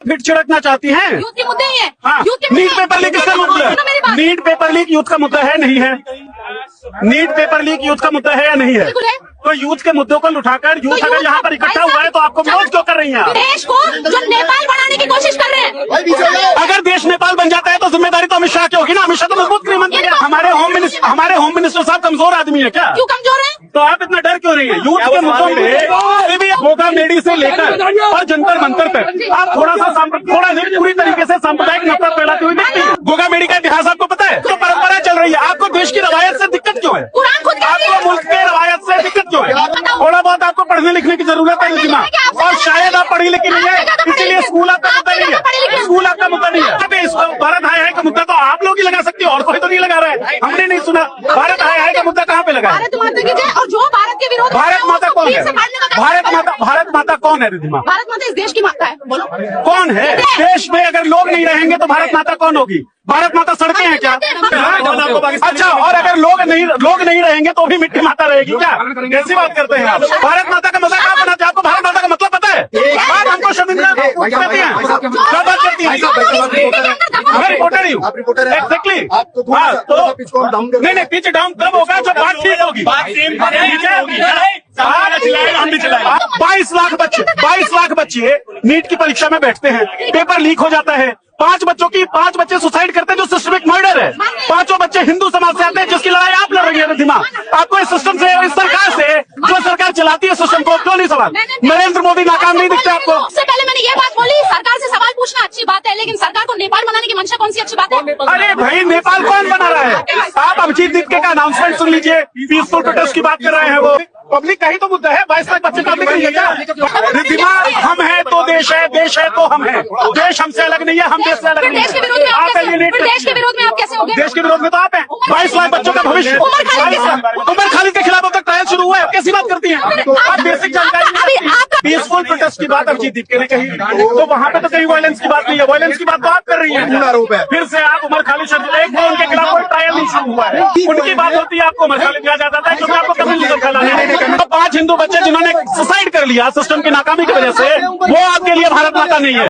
फिर छिड़कना चाहती हैं? यूथ के मुद्दे ही है। हाँ, नीट पेपर लीक किसका मुद्दा है? नीट पेपर लीक यूथ का मुद्दा है नहीं है? नीट पेपर लीक यूथ का मुद्दा है या नहीं है? बिल्कुल है। तो यूथ के मुद्दों को उठाकर यूथ अगर यहाँ पर इकट्ठा हुआ है तो आपको विरोध क्यों कर रही हैं आप? देश को जो नेपाल बनाने की कोशिश कर रहे हैं। अगर देश नेपाल बन जाता है तो जिम्मेदारी तो अमित शाह की होगी ना। अमित शाह तो मजबूत गृह मंत्री है। हमारे होम मिनिस्टर साहब कमजोर आदमी है क्या? क्यों कमजोर है? तो आप इतना डर क्यों रही है यूथ के मुद्दों पे? गोगा मेडी से लेकर और जंतर मंतर तक आप थोड़ा नहीं पूरी तरीके से सांप्रदायिक नफरत फैलाती हुई दिखती है। गोगा मेडी का इतिहास आपको पता है? जो परंपरा चल रही है, आपको देश की रवायत से दिक्कत क्यों है? कुरान खुद कहती है। आपको मुल्क के रवायत से दिक्कत क्यों है? थोड़ा बहुत आपको पढ़ने लिखने की जरूरत है रिद्धिमा, और शायद आप पढ़ी लिखी नहीं है, इसीलिए स्कूल आपका मुद्दा नहीं है। स्कूल आपका मुद्दा नहीं है। अबे इसको भारत हाय हाय का मुद्दा तो आप लोग ही लगा सकते हो, और कोई तो नहीं लगा रहा है। हमने नहीं सुना भारत हाय हाय का मुद्दा कहाँ पे लगा है? भारत माता की जय। और जो भारत के विरोध भारत माता कौन है? भारत माता कौन है रिद्धिमा? भारत माता इस देश की माता है। बोलो कौन है? देश में अगर लोग नहीं रहेंगे तो भारत माता कौन होगी? भारत माता सड़कें हैं क्या? अच्छा, और अगर लोग नहीं रहेंगे तो भी मिट्टी माता रहेगी क्या? कैसी बात करते हैं आप? भारत माता का मजाक आप बनाते हैं। आपको भारत माता का मतलब पता है? आप हमको शर्मिंदा करती हैं, क्या बात करती हैं? मैं रिपोर्टर ही हूँ। एग्जैक्टली। हाँ, तो नहीं पिच डाउन तब होगा जब बात ठीक होगी। हम भी चलाएंगे। 22 लाख बच्चे नीट की परीक्षा में बैठते हैं, पेपर लीक हो जाता है। 5 बच्चे सुसाइड करते हैं जो सिस्टमिक मर्डर है। 5 बच्चे हिंदू समाज से आते हैं जिसकी लड़ाई आप लड़ रही है रिद्धिमा। आपको इस सिस्टम से, इस सरकार से, जो सरकार चलाती है सिस्टम को, क्यों नहीं सवाल? नरेंद्र मोदी नाकाम नहीं दिखते आपको? सबसे पहले मैंने ये बात बोली, सरकार से सवाल पूछना अच्छी बात है, लेकिन सरकार को नेपाल बनाने की मंशा कौन सी अच्छी बात है? अरे भाई, नेपाल कौन बना रहा है? आप अभिजीत दीपके का अनाउंसमेंट सुन लीजिए। पीसफुल प्रोटेस्ट की बात कर रहे हैं वो। पब्लिक का ही तो मुद्दा है। 22 लाख बच्चे पब्लिक नहीं है क्या? रिद्धिमा, हम है तो देश है तो हम है। देश हमसे अलग नहीं है, हम देश से अलग नहीं है। देश के विरोध में आप कैसे हो गए? देश के विरोध में तो आप हैं। 22 लाख बच्चों का भविष्य। उमर खालिद के खिलाफ अब तक ट्रायल शुरू हुआ है। कैसी बात करती हैं आप? बेसिक जानकारी। पीसफुल प्रोटेस्ट की बात अभिजीत दीपके ने कही, तो वहाँ पे तो कहीं वायलेंस की बात नहीं है। वायलेंस की बात तो आप कर रही हैं। फिर से आप उमर खालिद से उनके खिलाफ कोई ट्रायल नहीं शुरू हुआ है। उनकी बात होती है, आपको उमर खालिद कहा जाता है क्योंकि आपको कभी नहीं फैलाना। 5 हिंदू बच्चे जिन्होंने सुसाइड कर लिया सिस्टम की नाकामी की वजह से, वो आपके लिए भारत माता नहीं है।